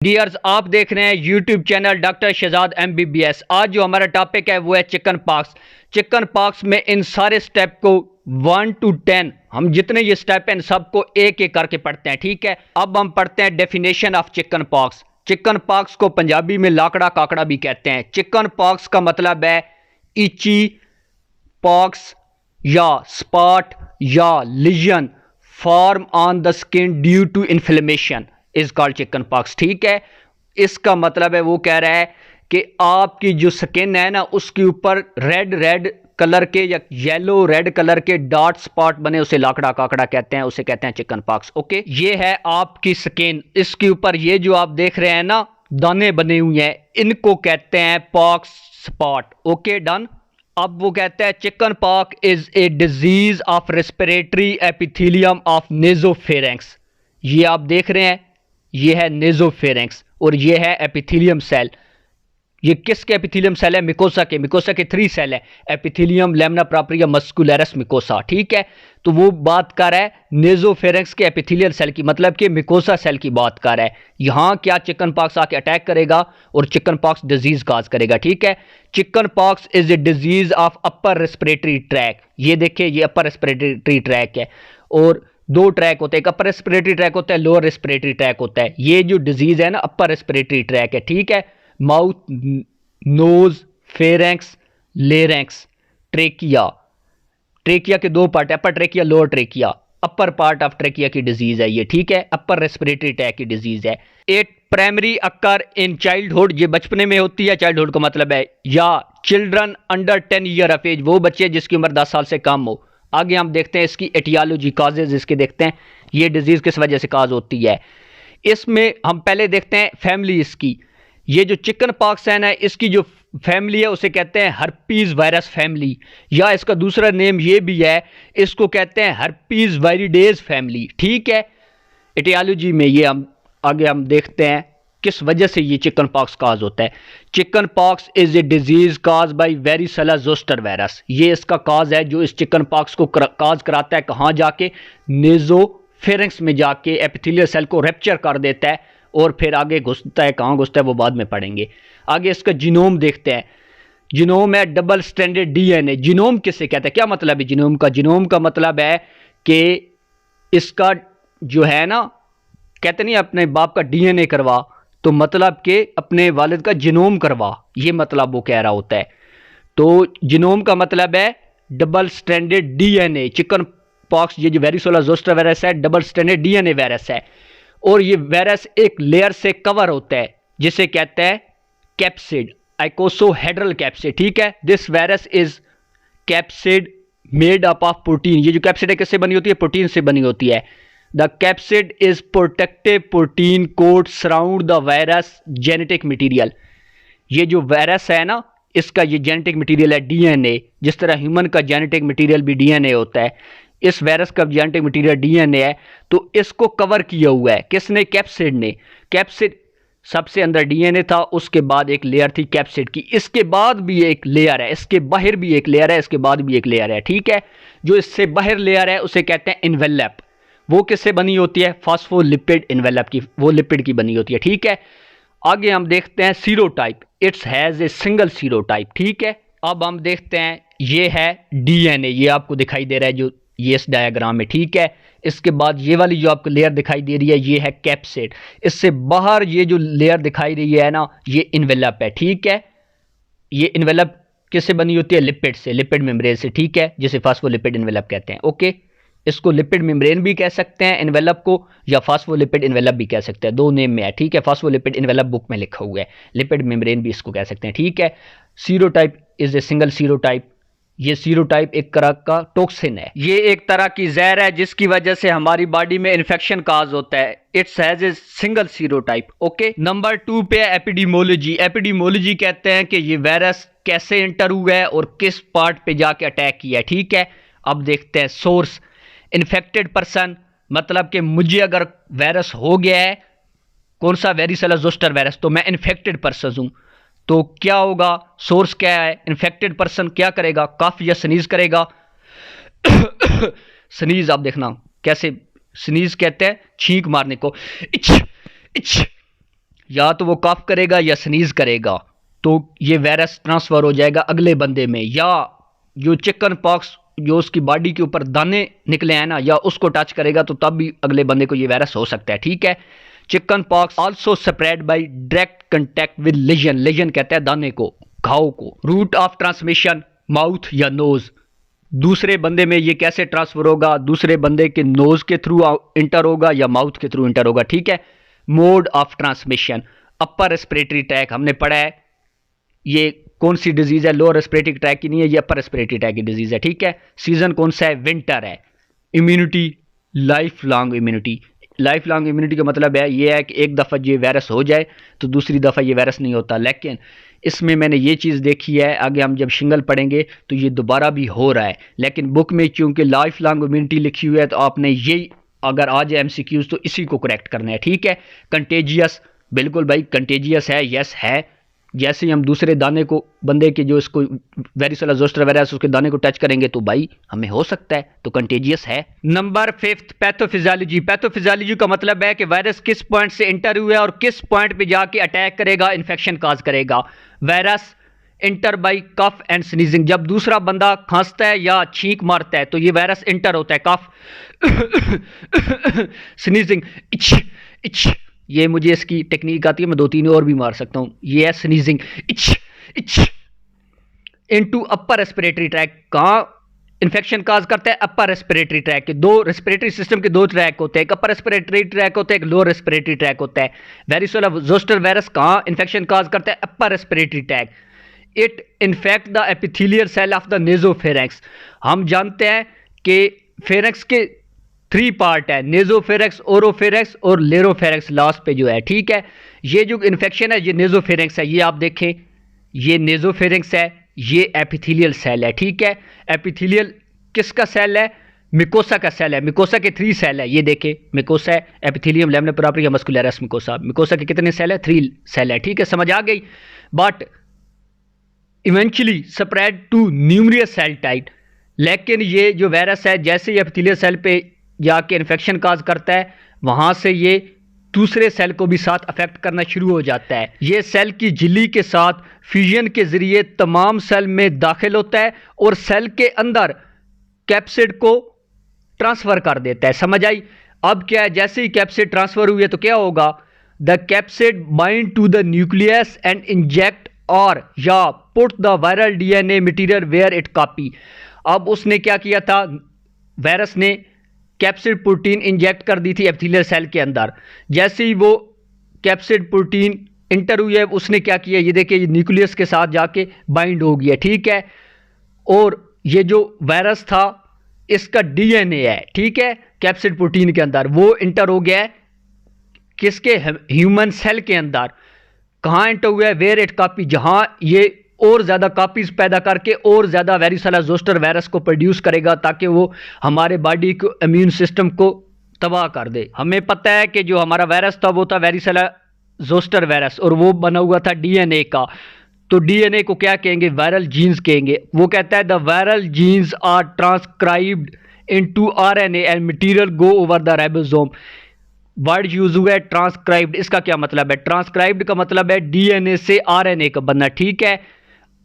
Dears, आप देख रहे हैं YouTube channel doctor Shahzad MBBS। आज जो हमारा टॉपिक है वो है चिकन पॉक्स। चिकन पॉक्स में इन सारे स्टेप को 1 to 10 हम जितने ये स्टेप हैं इन सबको एक एक करके पढ़ते हैं। ठीक है, अब हम पढ़ते हैं definition of chicken pox. Chicken pox को पंजाबी में लाकड़ा काकड़ा भी कहते हैं। चिकन पॉक्स का मतलब है इची पॉक्स या स्पॉट या lesion form on the skin due to inflammation is called chicken pox. ठीक है, इसका मतलब है वो कह रहा है कि आपकी जो स्किन है ना उसके ऊपर रेड रेड कलर के या येलो रेड कलर के डॉट स्पॉट बने, उसे लाकड़ा काकड़ा कहते हैं, उसे कहते हैं चिकन पॉक्स। ओके, ये है आपकी स्किन, इसके ऊपर ये जो आप देख रहे हैं ना दाने बने हुए हैं, इनको कहते हैं पॉक्स स्पॉट। Okay, done. अब वो कहता है chicken pox is a disease of respiratory epithelium of nasopharynx. ये आप देख रहे हैं, ये है नेजोफेरेंक्स और ये है एपिथेलियम सेल। ये किसके एपिथेलियम सेल है? मिकोसा के। मिकोसा के 3 सेल है, epithelium, lamina propria, muscularis, mucosa. ठीक है, तो वो बात कर रहा है नेजोफेरेंक्स के एपिथेलियल सेल की, मतलब कि मिकोसा सेल की बात कर रहा है। यहां क्या चिकन पॉक्स आके अटैक करेगा और चिकन पॉक्स डिजीज काज करेगा। ठीक है, chicken pox is a disease of upper respiratory track. ये देखिए, ये अपर रेस्पिरेटरी ट्रैक है और 2 ट्रैक होते हैं, एक अपर रेस्पिरेटरी ट्रैक होता है, लोअर रेस्पिरेटरी ट्रैक होता है। ये जो डिजीज है ना अपर रेस्पिरेटरी ट्रैक है। ठीक है, mouth, nose, pharynx, larynx, trachea. Trachea के 2 part, upper trachea, lower trachea. Upper part of trachea की डिजीज है ये। ठीक है, अपर रेस्पिरेटरी ट्रैक की डिजीज है। It primary occur in childhood, ये बचपने में होती है। चाइल्डहुड का मतलब है या children under 10 year of age, वो बच्चे जिसकी उम्र 10 साल से कम हो। आगे हम देखते हैं इसकी एटियोलॉजी, काजेज इसके देखते हैं, ये डिजीज किस वजह से काज होती है। इसमें हम पहले देखते हैं फैमिली इसकी। ये जो चिकन पॉक्स है ना, इसकी जो फैमिली है उसे कहते हैं हर्पीज वायरस फैमिली, या इसका दूसरा नेम ये भी है, इसको कहते हैं हर्पीज वायरिडेज फैमिली। ठीक है, एटियोलॉजी में ये हम आगे देखते हैं किस वजह से ये चिकन पॉक्स काज होता है। Chicken pox is a disease cause by varicella zoster virus. ये इसका काज है जो इस चिकन पॉक्स को काज कराता है, कहाँ जाके? नेजोफेरेंक्स में जाके एपिथेलियल सेल को रैप्चर कर देता है और फिर आगे घुसता है, कहाँ घुसता है वो बाद में पढ़ेंगे। आगे इसका जीनोम देखते हैं। जीनोम है डबल स्ट्रैंडेड DNA। जीनोम किसे कहते हैं, क्या मतलब है जीनोम का? जीनोम का मतलब है कि इसका जो है ना, कहते नहीं अपने बाप का DNA करवा, तो मतलब कि अपने वालिद का जीनोम करवा, ये मतलब वो कह रहा होता है। तो जीनोम का मतलब है double stranded DNA। Chicken pox ये जो वेरिसेला जोस्टर वायरस है डबल स्ट्रैंडेड DNA वायरस है और ये वायरस एक लेयर से कवर होता है जिसे कहते हैं कैप्सिड, आइकोसोहेड्रल कैप्सिड। ठीक है, this virus is capsid made up of protein. ये जो कैप्सिड है किससे बनी होती है? प्रोटीन से बनी होती है। The capsid is protective protein coat surround the virus genetic material. ये जो वायरस है ना, इसका ये जेनेटिक मटीरियल है DNA। जिस तरह ह्यूमन का जेनेटिक मटीरियल भी DNA होता है, इस वायरस का जेनेटिक मटीरियल DNA है, तो इसको कवर किया हुआ है किसने? कैप्सिड ने। कैप्सिड सबसे अंदर DNA था, उसके बाद एक लेयर थी कैप्सिड की, इसके बाद भी एक लेयर है, इसके बाहर भी एक लेयर है, इसके बाद भी एक लेयर है। ठीक है, जो इससे बाहर लेयर है उसे कहते हैं इन्वेलप। वो किससे बनी होती है? फॉस्फोलिपिड इन्वेलप की, वो लिपिड की बनी होती है। ठीक है, आगे हम देखते हैं serotype. It's has a single serotype. ठीक है, अब हम देखते हैं, ये है DNA, ये आपको दिखाई दे रहा है जो ये इस डायग्राम में। ठीक है, इसके बाद ये वाली जो आपको लेयर दिखाई दे रही है ये है कैप्सिड। इससे बाहर ये जो लेयर दिखाई रही है ना, ये इन्वेलप है। ठीक है, ये इन्वेलप किससे बनी होती है? लिपिड से, लिपिड मेम्ब्रेन से। ठीक है, जिसे फास्फोलिपिड इन्वेलप कहते हैं। ओके, इसको लिपिड मेम्ब्रेन भी कह सकते हैं इन्वेलप को, या फास्फोलिपिड इन्वेलप भी कह सकते हैं, 2 नेम में है। ठीक है, फास्फोलिपिड इन्वेलप बुक में लिखा हुआ है, लिपिड मेम्ब्रेन भी इसको कह सकते हैं। ठीक है, serotype is a single serotype. ये सीरोटाइप एक तरह का टॉक्सिन है, ये एक तरह की जहर है जिसकी वजह से हमारी बॉडी में इन्फेक्शन काज होता है। It's has a single serotype. Okay, number 2 पे एपिडेमोलॉजी। एपिडेमोलॉजी कहते हैं कि ये वायरस कैसे एंटर हुआ है और किस पार्ट पे जाके अटैक किया है। ठीक है, अब देखते हैं सोर्स। इन्फेक्टेड पर्सन, मतलब कि मुझे अगर वायरस हो गया है, कौन सा? वेरिसेला जोस्टर वायरस, तो मैं इन्फेक्टेड पर्सन हूं, तो क्या होगा? सोर्स क्या है? इन्फेक्टेड पर्सन क्या करेगा? कफ या स्नीज करेगा। स्नीज आप देखना कैसे स्नीज कहते हैं, छींक मारने को, इच इच। या तो वो कफ करेगा या स्नीज करेगा, तो ये वायरस ट्रांसफर हो जाएगा अगले बंदे में। या जो चिकन पॉक्स जो उसकी बॉडी के ऊपर दाने निकले हैं ना, या उसको टच करेगा तो तब भी अगले बंदे को ये वायरस हो सकता है। ठीक है। Chicken pox also spread by direct contact with lesion, lesion कहते हैं दाने को, घाव को। रूट ऑफ ट्रांसमिशन माउथ या नोज, दूसरे बंदे में ये कैसे ट्रांसफर होगा, दूसरे बंदे के नोज के थ्रू इंटर होगा या माउथ के थ्रू इंटर होगा। ठीक है। Mode of transmission, upper respiratory track, हमने पढ़ा है ये कौन सी डिजीज है, लोअर रेस्पिरेटरी ट्रैक की नहीं है, ये अपर रेस्पिरेटरी ट्रैक की डिजीज है। ठीक है। सीजन कौन सा है, विंटर है। Immunity, life long immunity, life long immunity का मतलब है ये है कि एक दफ़ा ये वायरस हो जाए तो दूसरी दफ़ा ये वायरस नहीं होता। लेकिन इसमें मैंने ये चीज़ देखी है, आगे हम जब शिंगल पढ़ेंगे तो ये दोबारा भी हो रहा है, लेकिन बुक में चूंकि लाइफ लॉन्ग इम्यूनिटी लिखी हुई है तो आपने ये अगर आ जाए एमसीक्यूज तो इसी को करेक्ट करना है। ठीक है। कंटेजियस, बिल्कुल भाई कंटेजियस है, यस है। जैसे ही हम दूसरे दाने को, बंदे के जो इसको वेरिसोला जोस्टर वायरस उसके दाने को टच करेंगे तो भाई हमें हो सकता है, तो कंटेजियस है। Number 5 pathophysiology. पैथोफिजियोलॉजी का मतलब है कि वायरस किस पॉइंट से इंटर हुआ है और किस पॉइंट पे जाके अटैक करेगा, इन्फेक्शन काज करेगा। Virus enter by cough and sneezing, जब दूसरा बंदा खांसता है या छींक मारता है तो ये वायरस इंटर होता है। कफ, स्नीजिंग, इच इच, ये मुझे इसकी टेक्निक आती है, मैं 2-3 और भी मार सकता हूं। ये है स्नीजिंग, इच इच। इनटू अपर रेस्पिरेटरी ट्रैक, कहां इन्फेक्शन काज करता है, अपर रेस्पिरेटरी ट्रैक के। दो रेस्पिरेटरी सिस्टम के दो ट्रैक होते हैं, एक अपर रेस्पिरेटरी ट्रैक होता है, एक लोअर रेस्पिरेटरी ट्रैक होता है। वेरिसोला जोस्टर वायरस कहां इन्फेक्शन काज करता है, upper respiratory tract. It infect the epithelial cell of the nasopharynx. हम जानते हैं कि फेरेंक्स के 3 पार्ट है, नेजोफेरेंक्स, ओरोफेरेंक्स और लेरोफेरेंक्स लास्ट पे जो है। ठीक है। ये जो इन्फेक्शन है ये नेजोफेरेंक्स है, ये आप देखें, ये नेजोफेरेंक्स है, ये एपिथेलियल सेल है। ठीक है। एपिथेलियल किसका सेल है, मिकोसा का सेल है। मिकोसा के 3 सेल है, ये देखें, मिकोसा है, epithelium, lamina propria, muscularis mucosa. Mucosa के कितने सेल है, 3 सेल है। ठीक है, समझ आ गई। But eventually spread to numerous cell type, लेकिन ये जो वायरस है जैसे ही एपिथेलियल सेल पे जाके इन्फेक्शन काज करता है, वहां से ये दूसरे सेल को भी साथ अफेक्ट करना शुरू हो जाता है। ये सेल की झिल्ली के साथ फ्यूजन के जरिए तमाम सेल में दाखिल होता है और सेल के अंदर कैप्सिड को ट्रांसफर कर देता है। समझ आई। अब क्या है, जैसे ही कैप्सिड ट्रांसफर हुई है तो क्या होगा, the capsid bind to the nucleus and inject और या put the viral DNA material where it copy. अब उसने क्या किया था, वायरस ने कैप्सिड प्रोटीन इंजेक्ट कर दी थी एपिथेलियल सेल के अंदर। जैसे ही वो कैप्सिड प्रोटीन इंटर हुई है, उसने क्या किया, ये देखिए, ये न्यूक्लियस के साथ जाके बाइंड हो गया। ठीक है। और ये जो वायरस था इसका डीएनए है, ठीक है, कैप्सिड प्रोटीन के अंदर, वो इंटर हो गया है किसके, ह्यूमन सेल के अंदर। कहां इंटर हुआ है, वेयर इट कॉपी, जहां ये और ज्यादा कॉपीज पैदा करके और ज्यादा वेरिसोला जोस्टर वायरस को प्रोड्यूस करेगा ताकि वो हमारे बॉडी को, इम्यून सिस्टम को तबाह कर दे। हमें पता है कि जो हमारा वायरस था वो था वेरिसोला जोस्टर वायरस और वो बना हुआ था डीएनए का। तो डीएनए को क्या कहेंगे, वायरल जीन्स कहेंगे। वो कहता है the viral genes are transcribed into RNA and material go over the ribosome. Word use हुआ है ट्रांसक्राइब्ड, इसका क्या मतलब है, ट्रांसक्राइब्ड का मतलब है डीएनए से आरएनए का बनना। ठीक है।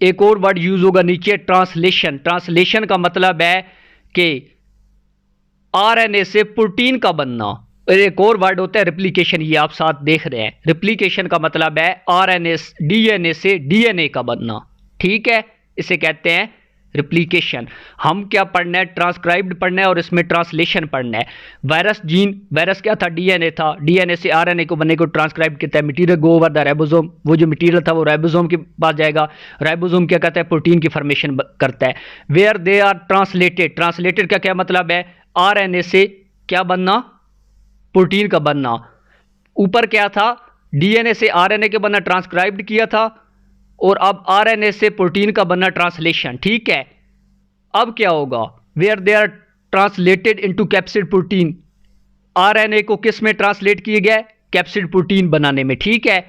एक और वर्ड यूज होगा नीचे, ट्रांसलेशन। ट्रांसलेशन का मतलब है कि आरएनए से प्रोटीन का बनना। और एक और वर्ड होता है रिप्लिकेशन, ये आप साथ देख रहे हैं। रिप्लिकेशन का मतलब है आरएनए, डीएनए से डीएनए का बनना। ठीक है, इसे कहते हैं रिप्लिकेशन। हम क्या पढ़ना है, ट्रांसक्राइब्ड पढ़ना है और इसमें ट्रांसलेशन पढ़ना है। वायरस जीन, वायरस क्या था, डीएनए था, डीएनए से आरएनए को बनने को ट्रांसक्राइब कहता है। Material go over the ribosome, वो जो मटेरियल था वो राइबोसोम के पास जाएगा। राइबोसोम क्या कहता है, प्रोटीन की फॉर्मेशन करता है। Where they are translated, translated का क्या मतलब है, आरएनए से क्या बनना, प्रोटीन का बनना। ऊपर क्या था, डीएनए से आरएनए के बनना ट्रांसक्राइब्ड किया था और अब आरएनए से प्रोटीन का बनना ट्रांसलेशन। ठीक है। अब क्या होगा, where they are translated into capsid protein, RNA को किस में ट्रांसलेट किया गया, कैप्सिड प्रोटीन बनाने में। ठीक है।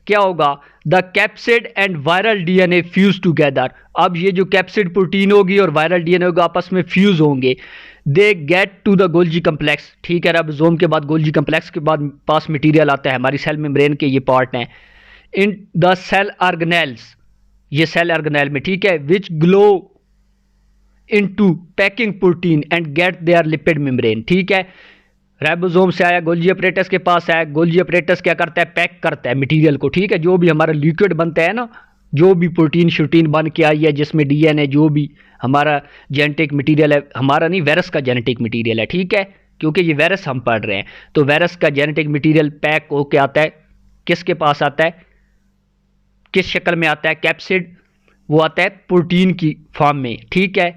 क्या होगा, the capsid and viral DNA fuse together. अब ये जो कैप्सिड प्रोटीन होगी और वायरल डीएनए होगा आपस में फ्यूज होंगे। They get to the Golgi complex, ठीक है। राइबोसोम के बाद गोल्जी कम्प्लेक्स के बाद पास मटेरियल आता है, हमारी सेल मेम्ब्रेन के ये पार्ट हैं, इन द सेल ऑर्गेनेल्स, ये सेल ऑर्गेनेल में, ठीक है, which glow into packing protein and get their lipid membrane, ठीक है। राइबोसोम से आया, गोल्जी अपरेटस के पास आया, गोल्जी अपरेटस क्या करता है, पैक करता है मटेरियल को, ठीक है। जो भी हमारा लिक्विड बनता है ना, जो भी प्रोटीन शूटीन बन के आई है जिसमें डीएनए, जो भी हमारा जेनेटिक मटेरियल है, हमारा नहीं वायरस का जेनेटिक मटेरियल है, ठीक है, क्योंकि ये वायरस हम पढ़ रहे हैं, तो वायरस का जेनेटिक मटेरियल पैक होके आता है, किसके पास आता है, किस शक्ल में आता है, कैप्सिड, वो आता है प्रोटीन की फॉर्म में, ठीक है,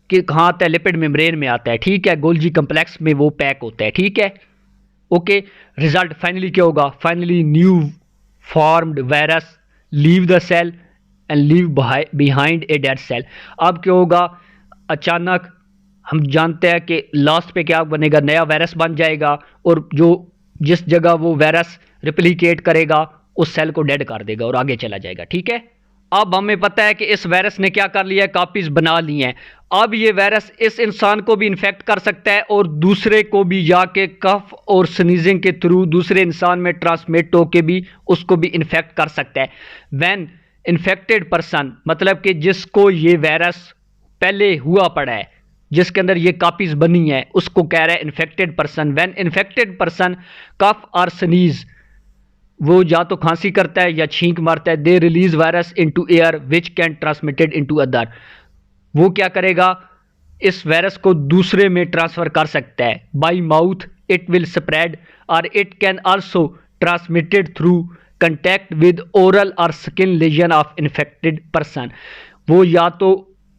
कि कहाँ आता है, लिपिड मेम्ब्रेन में आता है, ठीक है, गोल्जी कम्प्लेक्स में वो पैक होता है, ठीक है। ओके, रिजल्ट फाइनली क्या होगा, finally new formed virus leave the cell and leave behind a dead cell. अब क्या होगा, अचानक हम जानते हैं कि लास्ट पे क्या बनेगा, नया वायरस बन जाएगा, और जो जिस जगह वो वायरस रिप्लिकेट करेगा उस सेल को डेड कर देगा और आगे चला जाएगा, ठीक है। अब हमें पता है कि इस वायरस ने क्या कर लिया है, कॉपीज बना ली हैं। अब ये वायरस इस इंसान को भी इन्फेक्ट कर सकता है और दूसरे को भी जाके कफ और स्नीजिंग के थ्रू दूसरे इंसान में ट्रांसमिट होके भी उसको भी इन्फेक्ट कर सकता है। व्हेन इन्फेक्टेड पर्सन, मतलब कि जिसको ये वायरस पहले हुआ पड़ा है, जिसके अंदर ये कॉपीज बनी है, उसको कह रहा है infected person. When infected person cough और स्नीज, वो या तो खांसी करता है या छींक मारता है, they release virus into air which can transmitted into other, वो क्या करेगा, इस वायरस को दूसरे में ट्रांसफर कर सकता है। By mouth it will spread और it can also transmitted through contact with oral और skin lesion of infected person. वो या तो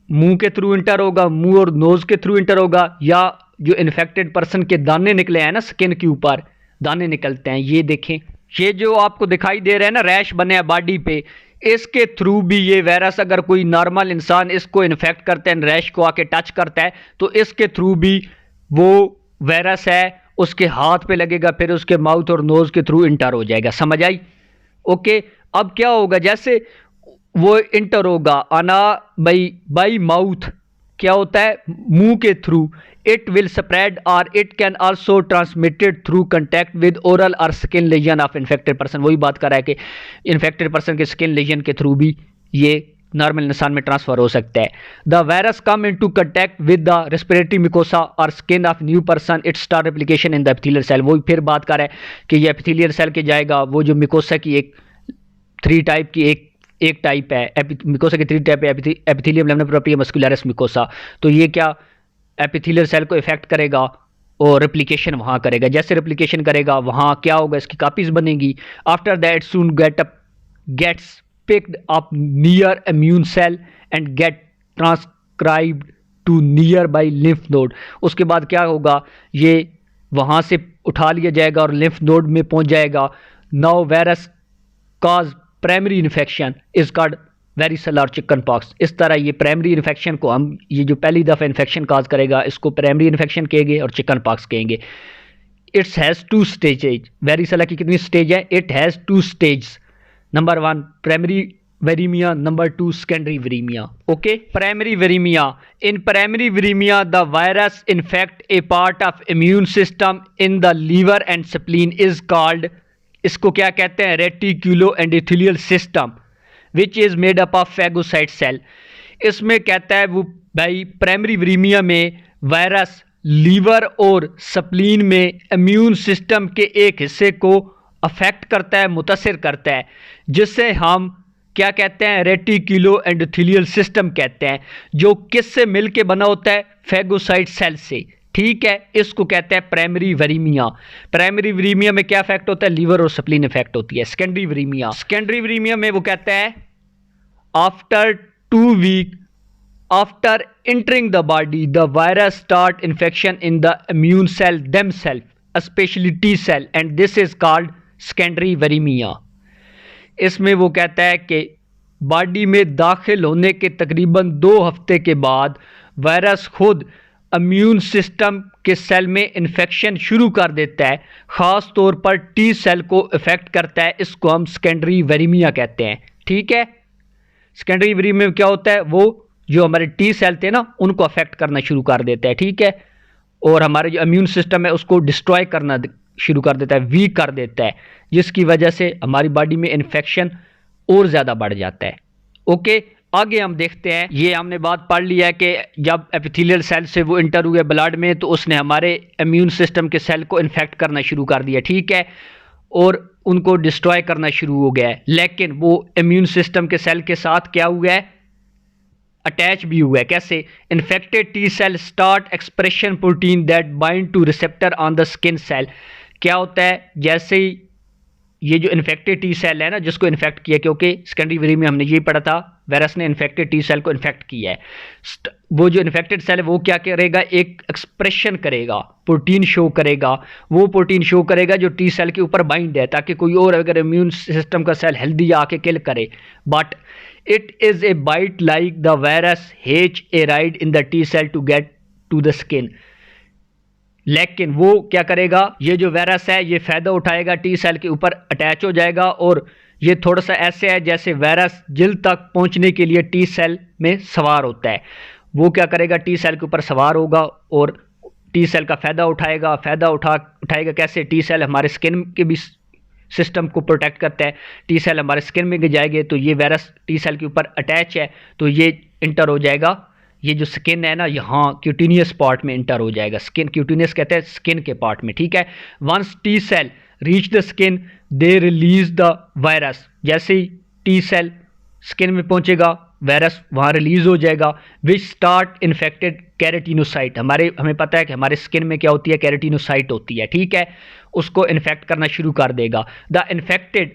मुंह के थ्रू इंटर होगा, मुंह और नोज के थ्रू इंटर होगा, या जो इन्फेक्टेड पर्सन के दाने निकले हैं ना, स्किन के ऊपर दाने निकलते हैं, ये देखें, ये जो आपको दिखाई दे रहे हैं ना, रैश बने हैं बॉडी पे, इसके थ्रू भी ये वायरस, अगर कोई नॉर्मल इंसान इसको इन्फेक्ट करता है, रैश को आके टच करता है, तो इसके थ्रू भी वो वायरस है उसके हाथ पे लगेगा, फिर उसके माउथ और नोज के थ्रू इंटर हो जाएगा, समझ आई। ओके, अब क्या होगा, जैसे वो इंटर होगा आना बाई माउथ, क्या होता है, मुंह के थ्रू, इट विल स्प्रेड और it can also transmitted through contact with oral और skin lesion of infected person. वही बात कर रहा है कि इन्फेक्टेड पर्सन के स्किन लेजन के थ्रू भी ये नॉर्मल इंसान में ट्रांसफर हो सकता है। The virus come into contact with the respiratory mucosa और skin of new person, it start replication in the epithelial cell. वही फिर बात कर रहा है कि ये एपिथेलियल सेल के जाएगा, वो जो मिकोसा की एक 3 टाइप की एक टाइप है, मिकोसा की 3 टाइप है, एपिथेलियम लैमिना प्रोपिया मस्कुलरिस मिकोसा, तो ये क्या एपिथेलियल सेल को इफेक्ट करेगा और रेप्लिकेशन वहाँ करेगा। जैसे रेप्लिकेशन करेगा वहाँ क्या होगा, इसकी कॉपीज बनेगी। After that soon gets picked up near immune cell and get transcribed to near by lymph node. उसके बाद क्या होगा, ये वहाँ से उठा लिया जाएगा और लिम्फ नोड में पहुँच जाएगा। Now virus cause primary infection is called varicella chicken pox. इस तरह ये प्राइमरी इन्फेक्शन को हम, ये जो पहली दफ़ा इन्फेक्शन काज करेगा इसको प्राइमरी इन्फेक्शन कहेंगे और चिकन पॉक्स कहेंगे। It's has 2 stages. वेरिसेला की कितनी स्टेज है, it has 2 stage. Number 1 primary viremia, number 2 secondary viremia. Okay, primary viremia, in primary viremia the virus infect a part of immune system in the liver and spleen is called, इसको क्या कहते हैं, reticuloendothelial system which is made up of phagocyte cell. इसमें कहता है वो भाई primary वेरीमिया में वायरस लीवर और स्प्लीन में इम्यून सिस्टम के एक हिस्से को अफेक्ट करता है, मुतासिर करता है, जिससे हम क्या कहते हैं, रेटिकुलो एंडोथेलियल सिस्टम कहते हैं, जो किससे मिलके बना होता है, फैगोसाइट सेल से, ठीक है। इसको कहते हैं प्राइमरी वेरीमिया। प्राइमरी वेरीमिया में क्या इफेक्ट होता है, लीवर और स्प्लीन इफेक्ट होती है। सेकेंडरी वेरीमिया, सेकेंडरी वेरीमिया में वो कहता है after 2 week after entering the body the virus start infection in the immune cell themself specially T cell and this is called secondary viremia. इसमें वो कहता है कि बॉडी में दाखिल होने के तकरीबन 2 हफ्ते के बाद वायरस खुद इम्यून सिस्टम के सेल में इन्फेक्शन शुरू कर देता है, ख़ास तौर पर टी सेल को इफेक्ट करता है। इसको हम सेकेंडरी वेरीमिया कहते हैं, ठीक है। सेकेंडरी वेरीमिया में क्या होता है, वो जो हमारे टी सेल थे ना उनको अफेक्ट करना शुरू कर देता है, ठीक है। और हमारे जो इम्यून सिस्टम है उसको डिस्ट्रॉय करना शुरू कर देता है, वीक कर देता है, जिसकी वजह से हमारी बॉडी में इन्फेक्शन और ज़्यादा बढ़ जाता है। ओके, आगे हम देखते हैं। ये हमने बात पढ़ लिया है कि जब एपिथेलियल सेल से वो इंटर हुए ब्लड में तो उसने हमारे इम्यून सिस्टम के सेल को इन्फेक्ट करना शुरू कर दिया, ठीक है, और उनको डिस्ट्रॉय करना शुरू हो गया है। लेकिन वो इम्यून सिस्टम के सेल के साथ क्या हुआ है, अटैच भी हुआ है। कैसे? Infected T cell start expression protein that bind to receptor on the skin cell. क्या होता है, जैसे ही ये जो इन्फेक्टेड टी सेल है ना, जिसको इन्फेक्ट किया, क्योंकि सेकेंडरी में हमने ये पढ़ा था, वायरस ने इन्फेक्टेड टी सेल को इन्फेक्ट किया है, वो जो इन्फेक्टेड सेल है वो क्या करेगा, एक एक्सप्रेशन करेगा, प्रोटीन शो करेगा। वो प्रोटीन शो करेगा जो टी सेल के ऊपर बाइंड है, ताकि कोई और अगर इम्यून सिस्टम का सेल हेल्दी आके किल करे। But it is a bite like the virus hitch a ride in the T cell to get to the skin. लेकिन वो क्या करेगा, ये जो वायरस है ये फायदा उठाएगा, टी सेल के ऊपर अटैच हो जाएगा, और ये थोड़ा सा ऐसे है जैसे वायरस जिल तक पहुंचने के लिए टी सेल में सवार होता है। वो क्या करेगा, टी सेल के ऊपर सवार होगा और टी सेल का फायदा उठाएगा। उठाएगा कैसे? टी सेल हमारे स्किन के भी सिस्टम को प्रोटेक्ट करता है। टी सेल हमारे स्किन में जाएंगे तो ये वायरस टी सेल के ऊपर अटैच है, तो ये इंटर हो जाएगा, ये जो स्किन है ना, यहाँ क्यूटिनियस पार्ट में इंटर हो जाएगा। स्किन, क्यूटिनियस कहते हैं स्किन के पार्ट में, ठीक है। Once T cell reach the skin they release the virus. जैसे ही टी सेल स्किन में पहुंचेगा वायरस वहाँ रिलीज हो जाएगा, विच स्टार्ट इन्फेक्टेड कैरेटिनोसाइट। हमें पता है कि हमारे स्किन में क्या होती है, कैरेटिनोसाइट होती है, ठीक है, उसको इन्फेक्ट करना शुरू कर देगा। द इन्फेक्टेड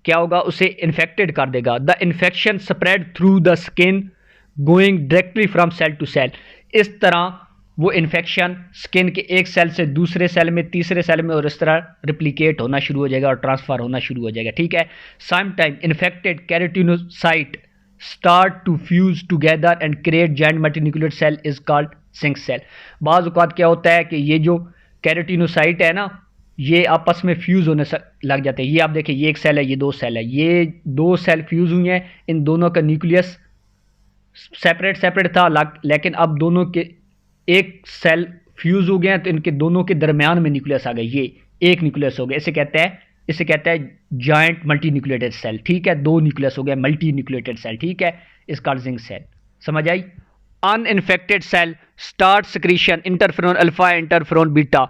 क्या होगा, उसे इन्फेक्टेड कर देगा। The infection spread through the skin going directly from cell to cell. इस तरह वो इन्फेक्शन स्किन के एक सेल से दूसरे सेल में, तीसरे सेल में, और इस तरह रिप्लिकेट होना शुरू हो जाएगा और ट्रांसफर होना शुरू हो जाएगा, ठीक है। Some time infected keratinocyte start to fuse together and create giant multinucleated cell is called Tzanck cell. बाज़ औक़ात क्या होता है कि ये जो कैरेटिनोसाइट है ना, ये आपस में फ्यूज़ होने लग जाते हैं। ये आप देखिए, ये एक सेल है, ये दो सेल है, ये दो सेल फ्यूज़ हुई हैं, इन दोनों का न्यूक्लियस सेपरेट था, लेकिन अब दोनों के एक सेल फ्यूज हो गए हैं, तो इनके दोनों के दरमियान में न्यूक्लियस आ गए, ये एक न्यूक्लियस हो गया। इसे कहते हैं जायंट मल्टी न्यूक्लिएटेड सेल, ठीक है। दो न्यूक्लियस हो गया, मल्टी न्यूक्लिएटेड सेल, ठीक है, इस जिंक सेल। समझ आई? Uninfected cell start secretion interferon alpha, interferon beta.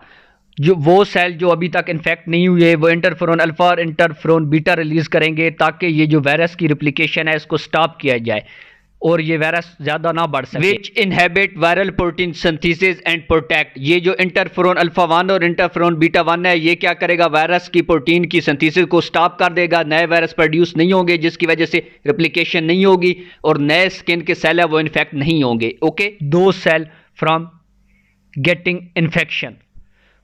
जो वो सेल जो अभी तक इन्फेक्ट नहीं हुए, वो इंटरफेरोन अल्फा और इंटरफेरोन बीटा रिलीज करेंगे, ताकि ये जो वायरस की रिप्लिकेशन है इसको स्टॉप किया जाए और ये वायरस ज्यादा ना बढ़ सके। Which inhibit viral protein synthesis and protect. ये जो इंटरफेरोन अल्फा 1 और इंटरफेरोन बीटा 1 है, ये क्या करेगा, वायरस की प्रोटीन की सिंथेसिस को स्टॉप कर देगा, नए वायरस प्रोड्यूस नहीं होंगे, जिसकी वजह से रिप्लिकेशन नहीं होगी और नए स्किन के सेल है वो इन्फेक्ट नहीं होंगे। ओके, दो सेल फ्रॉम गेटिंग इन्फेक्शन,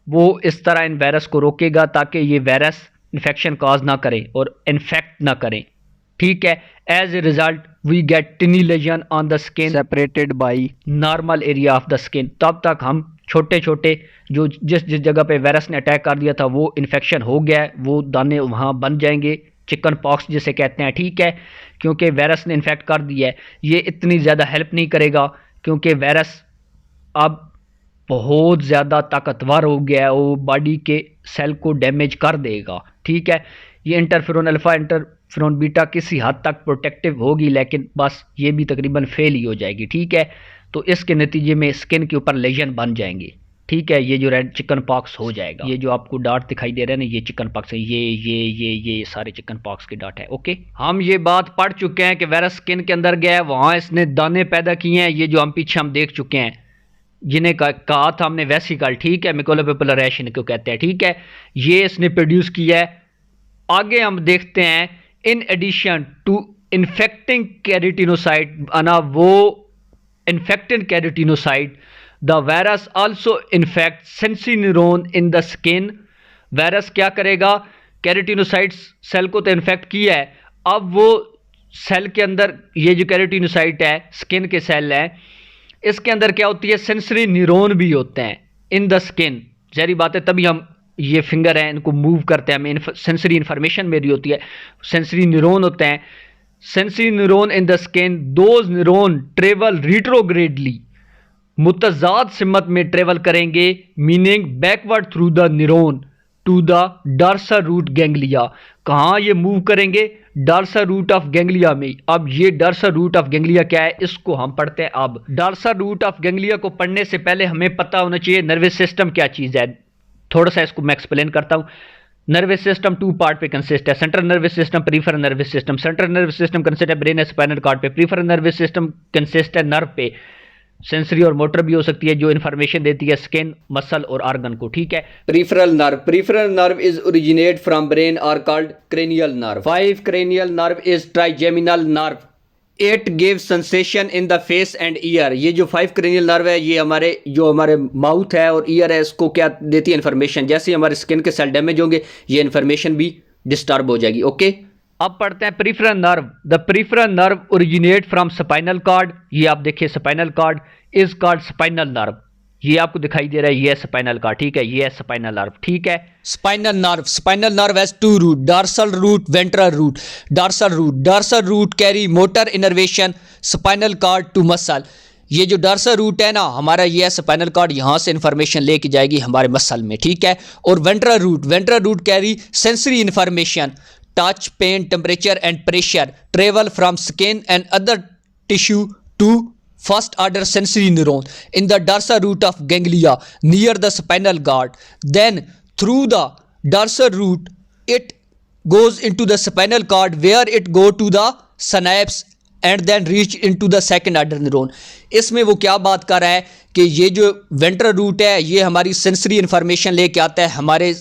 वो इस तरह इन वायरस को रोकेगा ताकि ये वायरस इन्फेक्शन कॉज ना करें और इन्फेक्ट ना करें, ठीक है। As a result we get tiny lesion on the skin separated by normal area of the skin. तब तक हम छोटे छोटे जो जिस जगह पे वायरस ने अटैक कर दिया था वो इन्फेक्शन हो गया है, वो दाने वहाँ बन जाएंगे, चिकन पॉक्स जिसे कहते हैं, ठीक है, क्योंकि वायरस ने इन्फेक्ट कर दिया है। ये इतनी ज़्यादा हेल्प नहीं करेगा क्योंकि वायरस अब बहुत ज़्यादा ताकतवर हो गया है, वो बॉडी के सेल को डैमेज कर देगा, ठीक है। ये इंटरफेरोन अल्फा, इंटरफेरोन बीटा किसी हद तक प्रोटेक्टिव होगी, लेकिन बस ये भी तकरीबन फेल ही हो जाएगी, ठीक है। तो इसके नतीजे में स्किन के ऊपर लेजन बन जाएंगे, ठीक है। ये जो रेड चिकन पॉक्स हो जाएगा। ये जो आपको डार्ट दिखाई दे रहा है ना, ये चिकन पॉक्स है, ये सारे चिकन पॉक्स के डार्ट है। ओके, हम ये बात पढ़ चुके हैं कि वायरस स्किन के अंदर गया है, वहाँ इसने दाने पैदा किए हैं, ये जो हम पीछे हम देख चुके हैं, जिन्हें कहा था हमने वेसिकल, ठीक है, मिकोलोपेपुलरेशन को कहते हैं, ठीक है, ये इसने प्रोड्यूस किया है। आगे हम देखते हैं, in addition to infecting keratinocyte, वो infected keratinocyte, the virus also infect sensory neuron in the skin. Virus क्या करेगा, कैरेटिनोसाइट सेल को तो इन्फेक्ट किया है, अब वो सेल के अंदर ये जो कैरेटिनोसाइट है, स्किन के सेल है, इसके अंदर क्या होती है, सेंसरी न्यूरॉन भी होते हैं इन द स्किन। जहरी बात है, तभी हम ये फिंगर है इनको मूव करते हैं, हमें सेंसरी इंफॉर्मेशन मेरी होती है, सेंसरी न्यूरॉन होते हैं। Sensory neuron in the skin, those neuron travel retrogradely, मुतजाद सिमत में ट्रेवल करेंगे, meaning backward through the neuron to the dorsal root ganglia. कहाँ ये मूव करेंगे? डॉर्सल रूट ऑफ गैंग्लिया में। अब ये डॉर्सल रूट ऑफ गैंग्लिया क्या है, इसको हम पढ़ते हैं। अब डॉर्सल रूट ऑफ गैंग्लिया को पढ़ने से पहले हमें पता होना चाहिए नर्वस सिस्टम क्या चीज़ है। थोड़ा सा इसको मैं एक्सप्लेन करता हूँ। नर्वस सिस्टम टू पार्ट पे कंसिस्ट है, central nervous system, peripheral nervous system. Central nervous system consist है ब्रेन, स्पाइनल कॉर्ड पे। पेरिफेरल नर्वस सिस्टम कंसिस्ट है नर्व पे, सेंसरी और मोटर भी हो सकती है, जो इन्फॉर्मेशन देती है स्किन, मसल और ऑर्गन को। ठीक है। Peripheral nerve is originate from brain और called cranial nerve. 5 cranial nerve is trigeminal nerve. It gives sensation in the face and ear. ये जो 5 cranial nerve है, ये हमारे माउथ है और ईयर है, इसको क्या देती है इन्फॉर्मेशन। जैसे हमारे स्किन के सेल डैमेज होंगे, ये इन्फॉर्मेशन भी डिस्टर्ब हो जाएगी। ओके। अब पढ़ते हैं peripheral nerve. The peripheral nerve originate from spinal cord. ये आप देखिए spinal cord is called spinal nerve. ये आपको दिखाई दे रहा है, ये है स्पाइनल कॉर्ड। ठीक है, ये है स्पाइनल नर्व। ठीक है। Spinal nerve has 2 root, dorsal root, ventral root. Dorsal root carry motor innervation spinal cord to muscle. ये जो डॉर्सल रूट है ना हमारा, ये है स्पाइनल कॉर्ड, यहाँ से इंफॉर्मेशन लेके जाएगी हमारे मसल में। ठीक है। और ventral root carry sensory information, touch, pain, temperature and pressure, travel from skin and other tissue to first order sensory neuron in the dorsal root of ganglia near the spinal cord. Then through the dorsal root it goes into the spinal cord where it go to the synapse and then reach into the second order neuron. इसमें वो क्या बात कर रहा है कि ये जो वेंट्रल रूट है ये हमारी सेंसरी इंफॉर्मेशन लेके आता है हमारे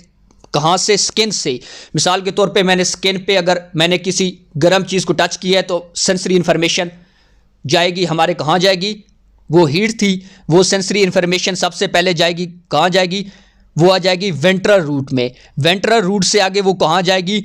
कहाँ से, स्किन से। मिसाल के तौर पे मैंने स्किन पे अगर मैंने किसी गर्म चीज़ को टच किया है तो सेंसरी इन्फॉर्मेशन जाएगी हमारे, कहाँ जाएगी? वो हीट थी, वो सेंसरी इन्फॉर्मेशन सबसे पहले जाएगी, कहाँ जाएगी? वो आ जाएगी वेंट्रल रूट में। वेंट्रल रूट से आगे वो कहाँ जाएगी?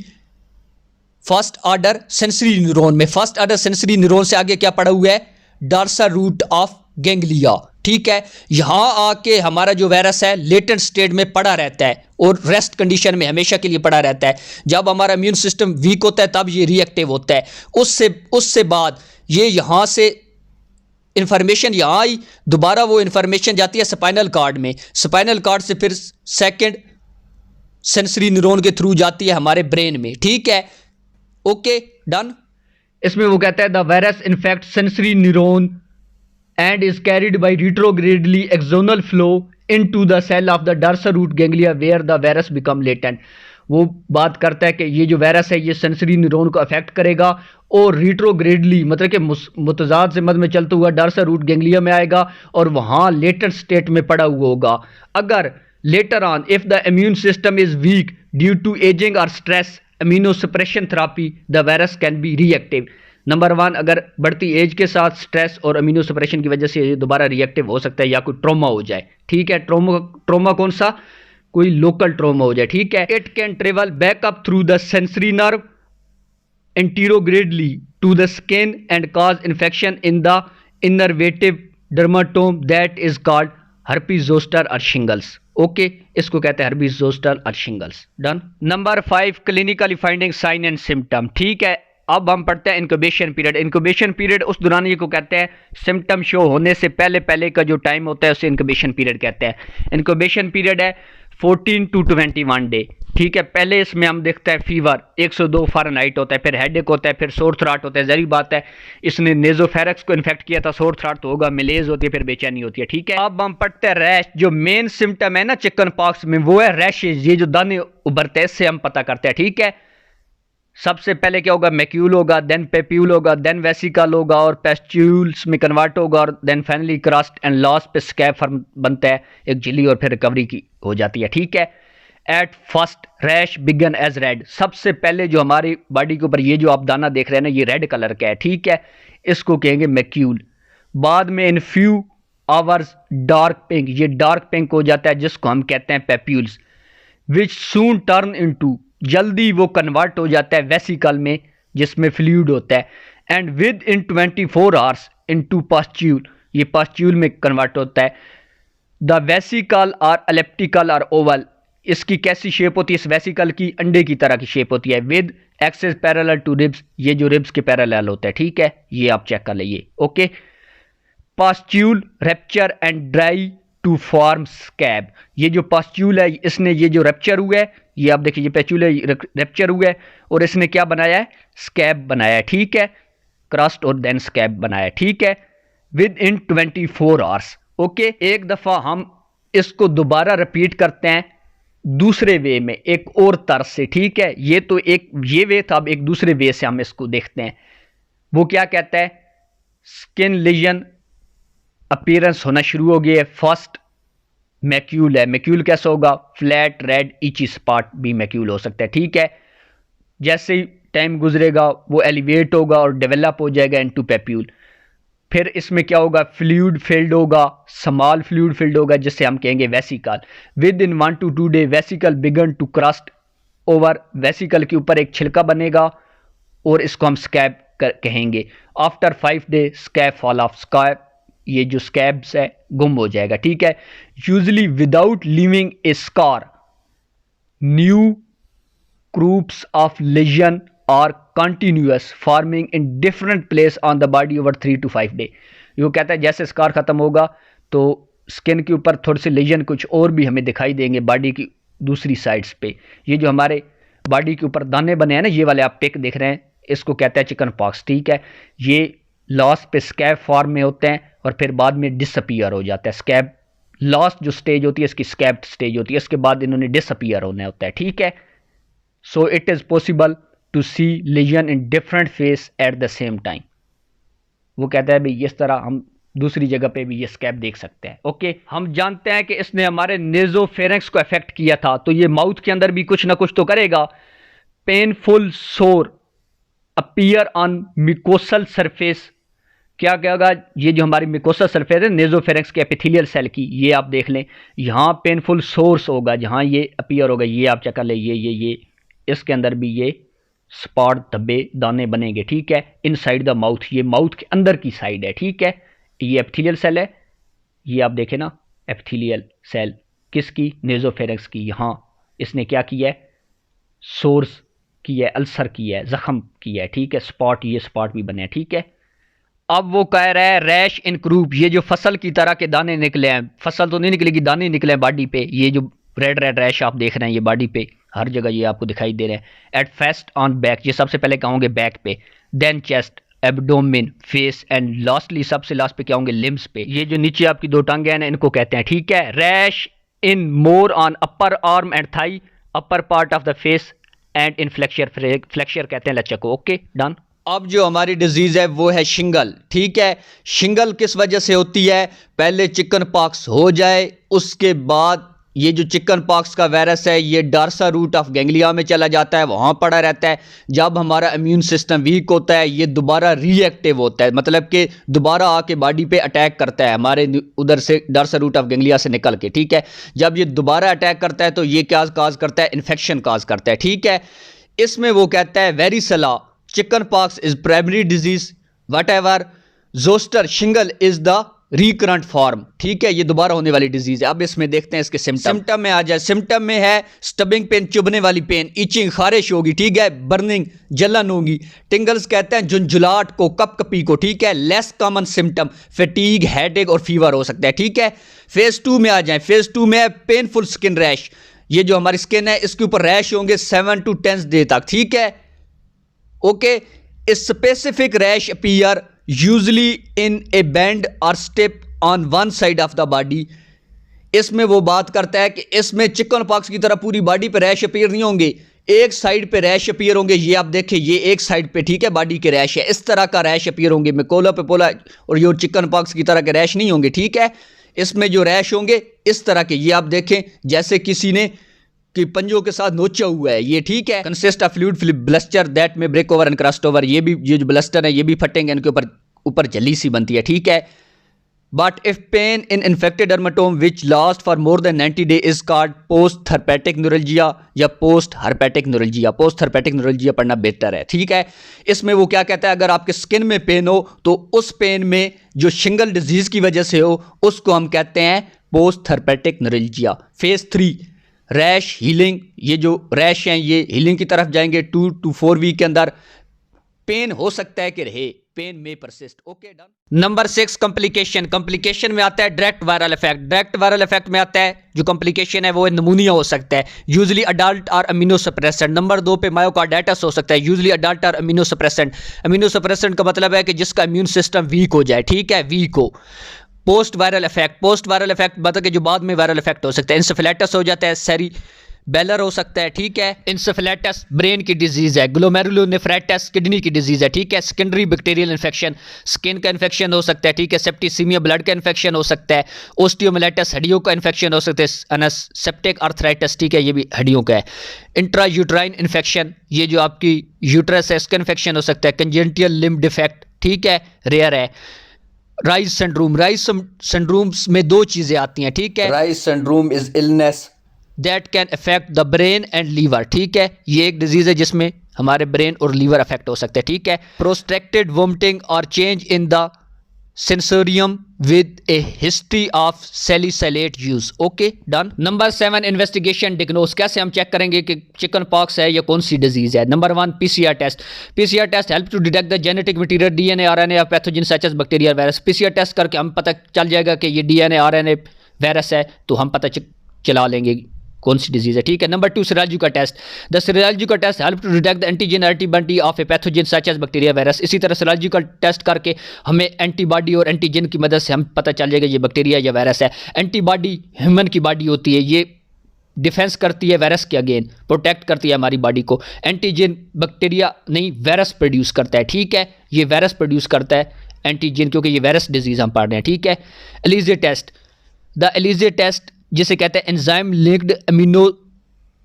फर्स्ट ऑर्डर सेंसरी न्यूरॉन में। फर्स्ट ऑर्डर सेंसरी न्यूरॉन से आगे क्या पड़ा हुआ है? Dorsal root of ganglia. ठीक है। यहां आके हमारा जो वायरस है लेटेंट स्टेट में पड़ा रहता है और रेस्ट कंडीशन में हमेशा के लिए पड़ा रहता है। जब हमारा इम्यून सिस्टम वीक होता है तब ये रिएक्टिव होता है। उससे बाद ये यहां से इंफॉर्मेशन यहाँ आई, दोबारा वो इंफॉर्मेशन जाती है स्पाइनल कॉर्ड में। स्पाइनल कॉर्ड से फिर सेकेंड सेंसरी न्यूरॉन के थ्रू जाती है हमारे ब्रेन में। ठीक है। Okay, done. इसमें वो कहता है the virus infect sensory neuron and is carried by retrogradely axonal flow into the cell of the dorsal root ganglia where the virus become latent. वो बात करता है कि ये जो वायरस है ये सेंसरी न्यूरॉन को अफेक्ट करेगा और रिट्रोग्रेडली मतलब कि मुतजाद सिमत में चलता हुआ डॉर्सल रूट गैंग्लिया में आएगा और वहाँ लेटेंट स्टेट में पड़ा हुआ होगा। अगर later on if the immune system is weak due to aging और stress immunosuppression therapy the virus can be reactive. Number 1, अगर बढ़ती एज के साथ स्ट्रेस और अमीनो सप्रेशन की वजह से ये दोबारा रिएक्टिव हो सकता है या कोई ट्रॉमा हो जाए। ठीक है। ट्रॉमा कौन सा? कोई लोकल ट्रॉमा हो जाए। ठीक है। It can travel back up through the sensory nerve anterogradely to the skin and cause infection in the innervated dermatome that is called herpes zoster और शिंगल्स। ओके, इसको कहते हैं हर्पीज जोस्टर और shingles. Done. Number 5, clinically finding sign and symptom. ठीक है। अब हम पढ़ते हैं इंक्यूबेशन पीरियड। इंक्यूबेशन पीरियड उस दौरान ये को कहते हैं सिम्टम शो होने से पहले का जो टाइम होता है उसे इंक्यूबेशन पीरियड कहते हैं। इंक्यूबेशन पीरियड है 14 to 21 डे। ठीक है। पहले इसमें हम देखते हैं फीवर 102 फ़ारेनहाइट होता है, फिर हेडेक होता है, फिर सोर थ्रॉट होता है। जरी बात है इसने नेजोफेरेक्स को इन्फेक्ट किया था, सोर थ्रॉट तो होगा, मिलेज होती है, फिर बेचैनी होती है। ठीक है। अब हम पढ़ते हैं रैश। जो मेन सिम्टम है ना चिकन पॉक्स में वो है रैशेज, ये जो दाने उभरते हैं इससे हम पता करते हैं। ठीक है। सबसे पहले क्या होगा? मैक्यूल होगा, देन पेप्यूल होगा, देन वेसिकल होगा और पेस्ट्यूल्स में कन्वर्ट होगा और then finally crust and loss पे स्कैब फॉर्म बनता है एक झिल्ली और फिर रिकवरी की हो जाती है। ठीक है। At first rash began as red. सबसे पहले जो हमारी बॉडी के ऊपर ये जो आप दाना देख रहे हैं ना ये रेड कलर का है। ठीक है। इसको कहेंगे मैक्यूल। बाद में in few hours dark pink, ये डार्क पिंक हो जाता है जिसको हम कहते हैं पेप्यूल्स, विच सून टर्न इनटू, जल्दी वो कन्वर्ट हो जाता है वेसिकल में जिसमें फ्लूइड होता है, and within 24 hours into pustule, ये पास्ट्यूल में कन्वर्ट होता है। The vesicle are elliptical or oval, इसकी कैसी शेप होती है? इस वेसिकल की अंडे की तरह की शेप होती है। With axes parallel to ribs, ये जो रिब्स के पैरेलल होता है। ठीक है। ये आप चेक कर लीजिए। Okay. Pustule rupture and dry to form scab. ये जो पास्ट्यूल है इसने ये जो रैप्चर हुआ है, ये आप देखिए ये पास्ट्यूल है रैप्चर हुआ है और इसने क्या बनाया है, स्कैब बनाया है, ठीक है, क्रस्ट और देन स्कैब बनाया है, ठीक है, विद इन 24 आवर्स। ओके, एक दफा हम इसको दोबारा रिपीट करते हैं दूसरे वे में, एक और तर्ज से, ठीक है। ये तो एक ये वे था, अब एक दूसरे वे से हम इसको देखते हैं। वो क्या कहता है, स्किन लीजन अपीयरेंस होना शुरू हो गया है। फर्स्ट मैक्यूल है, मैक्यूल कैसा होगा, फ्लैट रेड इची स्पॉट भी मैक्यूल हो सकता है, ठीक है। जैसे ही टाइम गुजरेगा वो एलिवेट होगा और डेवलप हो जाएगा इनटू पेप्यूल। फिर इसमें क्या होगा, फ्लूइड फिल्ड होगा, स्मॉल फ्लूइड फिल्ड होगा जिसे हम कहेंगे vesicle. Within 1 to 2 day vesicle begin to crust over, vesicle के ऊपर एक छिलका बनेगा और इसको हम स्कैब कहेंगे। After 5 day scab fall off, scab ये जो स्कैब्स है गुम हो जाएगा, ठीक है। Usually without leaving a scar, new groups of lesion are continuous forming in different place on the body over 3 to 5 day. यो कहता है जैसे स्कार खत्म होगा तो स्किन के ऊपर थोड़े से लेजन कुछ और भी हमें दिखाई देंगे बॉडी की दूसरी साइड्स पे। ये जो हमारे बॉडी के ऊपर दाने बने हैं ना, ये वाले आप पिक देख रहे हैं, इसको कहता है चिकन पॉक्स, ठीक है। ये लास्ट पे स्कैब फॉर्म में होते हैं और फिर बाद में डिसअपीयर हो जाता है। स्कैब लास्ट जो स्टेज होती है इसकी स्कैब स्टेज होती है, इसके बाद इन्होंने डिसअपीयर होना होता है, ठीक है। So it is possible to see lesion in different phase at the same time. वो कहता है भाई इस तरह हम दूसरी जगह पे भी ये स्कैब देख सकते हैं। ओके, हम जानते हैं कि इसने हमारे नेजोफेरेंक्स को अफेक्ट किया था, तो ये माउथ के अंदर भी कुछ ना कुछ तो करेगा। पेनफुल सोर अपीयर ऑन मिकोसल सरफेस, क्या कहेगा, ये जो हमारी मिकोसल सरफेस है नेजोफेरेंक्स के एपिथेलियल सेल की, ये आप देख लें, यहाँ पेनफुल सोर्स होगा जहाँ ये अपीयर होगा, ये आप चेक कर लें, ये इसके अंदर भी ये स्पॉट धब्बे दाने बनेंगे, ठीक है, इनसाइड द माउथ, ये माउथ के अंदर की साइड है, ठीक है। ये एपिथेलियल सेल है, ये आप देखें ना, एपिथेलियल सेल किसकी, नेजोफेरेंक्स की। यहाँ इसने क्या किया है, सोर्स किया है, अल्सर किया है, जख्म किया है, ठीक है, स्पॉट, ये स्पॉट भी बने हैं, ठीक है। अब वो कह रहा है रैश इन क्रूप, ये जो फसल की तरह के दाने निकले हैं, फसल तो नहीं निकलेगी, दाने निकले हैं बॉडी पे, ये जो रेड रेड रैश आप देख रहे हैं ये बॉडी पे हर जगह ये आपको दिखाई दे रहे हैं। एट फर्स्ट ऑन बैक, ये सबसे पहले कहोगे बैक पे, then chest, abdomen, face and lastly सबसे लास्ट पे क्या होंगे, लिम्स पे। ये जो नीचे आपकी दो टांगे हैं ना इनको कहते हैं, ठीक है। Rash in more on upper arm and thigh, upper part of the face and in flexor, flexor कहते हैं लचक को। Okay done. अब जो हमारी डिजीज है वो है शिंगल, ठीक है। शिंगल किस वजह से होती है, पहले चिकन पॉक्स हो जाए, उसके बाद ये जो चिकन पॉक्स का वायरस है ये डार्सा रूट ऑफ गैंग्लिया में चला जाता है, वहाँ पड़ा रहता है। जब हमारा इम्यून सिस्टम वीक होता है ये दोबारा रीएक्टिव होता है, मतलब कि दोबारा आके बॉडी पे अटैक करता है हमारे उधर से डार्सा रूट ऑफ गैंग्लिया से निकल के, ठीक है। जब ये दोबारा अटैक करता है तो ये क्या काज करता है, इन्फेक्शन काज करता है, ठीक है। इसमें वो कहता है varicella chicken pox is primary disease whatever, zoster shingle is the recurrent form, ठीक है, ये दोबारा होने वाली डिजीज है। अब इसमें देखते हैं इसके सिम्टम में आ जाए। सिम्टम में है स्टबिंग पेन, चुभने वाली पेन, इचिंग खारिश होगी, ठीक है, बर्निंग जलन होगी, टिंगल्स कहते हैं झुंझुलाहट को, कपकपी को, ठीक है। Less common symptom fatigue, headache और फीवर हो सकता है, ठीक है। फेज 2 में आ जाए। फेज 2 में है पेनफुल स्किन रैश, ये जो हमारी स्किन है इसके ऊपर रैश होंगे 7 to 10 डे तक, ठीक है। Okay, specific rash appear usually in a band और step on one side of the body. इसमें वो बात करता है कि इसमें चिकन पॉक्स की तरह पूरी बॉडी पे रैश अपीयर नहीं होंगे, एक साइड पे रैश अपीयर होंगे। ये आप देखें, ये एक साइड पे, ठीक है, बॉडी के रैश है, इस तरह का रैश अपीयर होंगे, मेकोला पेपोला और ये चिकन पॉक्स की तरह के रैश नहीं होंगे, ठीक है। इसमें जो रैश होंगे इस तरह के, ये आप देखें जैसे किसी ने कि पंजों के साथ नोचा हुआ है ये, ठीक है। Consist of fluid blister that may break over and crust over, ये भी ये जो ब्लस्टर है ये भी फटेंगे, इनके ऊपर जली सी बनती है, ठीक है। But if pain in infected dermatome which last for more than 90 day is called post herpetic neuralgia या post herpetic neuralgia. Post herpetic neuralgia पढ़ना बेहतर है, ठीक है। इसमें वो क्या कहता है, अगर आपके स्किन में पेन हो तो उस पेन में जो शिंगल डिजीज की वजह से हो उसको हम कहते हैं post herpetic neuralgia. Phase 3 rash healing, ये जो रैश हैं ये हीलिंग की तरफ जाएंगे 2 to 4 वीक के अंदर। पेन हो सकता है कि रहे, पेन में persist. Okay done. Number 6 complication. Complication में आता है direct viral effect. Direct viral effect में आता है जो कॉम्प्लिकेशन है वो निमोनिया हो सकता है, यूजुअली अडल्ट और इम्यूनोसप्रेसेंट। नंबर 2 पे मायोकार्डाइटिस हो सकता है, यूजुअली अडल्ट और इम्यूनोसप्रेसेंट। इम्यूनोसप्रेसेंट का मतलब है कि जिसका इम्यून सिस्टम वीक हो जाए, ठीक है, वीक हो। Post viral effect. Post viral effect मतलब कि जो बाद में वायरल इफेक्ट हो सकता है, इंसेफेलाइटिस हो जाता है, सेरी बेलर हो सकता है, ठीक है। इंसेफेलाइटिस ब्रेन की डिजीज है, ग्लोमेरुलोनेफ्राइटिस किडनी की डिजीज है, ठीक है। सेकेंडरी बैक्टीरियल इन्फेक्शन, स्किन का इन्फेक्शन हो सकता है, ठीक है। सेप्टिसीमिया ब्लड का इन्फेक्शन हो सकता है। ओस्टियोमिलाइटिस हड्डियों का इन्फेक्शन हो सकता है। एनासेप्टिक आर्थराइटिस, ठीक है, ये भी हड्डियों का है। इंट्रा यूट्राइन इन्फेक्शन, ये जो आपकी यूट्रस है इसका इन्फेक्शन हो सकता है। कंजेनिटल लिम्ब डिफेक्ट, ठीक है, रेयर है। Reye's syndrome. राइज सिंड्रोम्स में दो चीजें आती हैं, ठीक है। Reye's syndrome is illness that can affect the brain and liver, ठीक है। ये एक डिजीज है जिसमें हमारे ब्रेन और लीवर अफेक्ट हो सकते हैं, ठीक है। प्रोस्ट्रैक्टेड वोमिटिंग और change in the sensorium with a history of salicylate use. Okay done. Number 7 investigation diagnose. कैसे हम चेक करेंगे कि चिकन पॉक्स है या कौन सी डिजीज है। Number 1 PCR test. PCR test help to detect the genetic material DNA RNA of pathogen such as bacteria virus. PCR test करके हम पता चल जाएगा कि ये डीएनए आरएनए वायरस है, तो हम पता चला लेंगे कौन सी डिजीज है, ठीक है। नंबर 2 सीरोलॉजी का टेस्ट। द सीरोलॉजी का test help to detect the antigen antibody of a pathogen such as bacteria virus. इसी तरह सीरोलॉजी का टेस्ट करके हमें एंटीबॉडी और एंटीजन की मदद से हम पता चल जाएगा ये बैक्टीरिया या वायरस है। एंटीबॉडी ह्यूमन की बॉडी होती है, ये डिफेंस करती है वायरस के अगेन, प्रोटेक्ट करती है हमारी बॉडी को। एंटीजन बैक्टीरिया नहीं वायरस प्रोड्यूस करता है, ठीक है, ये वायरस प्रोड्यूस करता है एंटीजन, क्योंकि ये वायरस डिजीज हम पढ़ रहे हैं, ठीक है। ELISA test. The ELISA test जिसे कहते हैं एंजाइम लिंक्ड अमीनो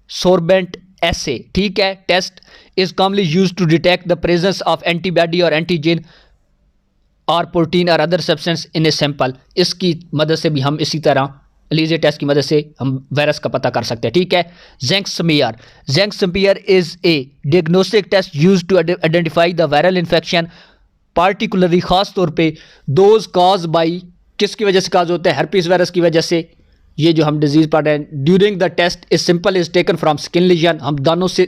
सोर्बेंट एसे, ठीक है। Test is commonly use to detect the presence of antibody और एंटीजन और प्रोटीन और other substance in a sample. इसकी मदद से भी हम इसी तरह एलिजे टेस्ट की मदद से हम वायरस का पता कर सकते हैं, ठीक है। Tzanck smear. Tzanck smear is a diagnostic test use to identify the viral infection, particularly खास तौर पे दोज कॉज बाई, किसकी वजह से काज होता है, हर्पीस वायरस की वजह से, ये जो हम डिजीज पढ़ रहे हैं। During the test is sample is taken from skin lesion. हम दानों से,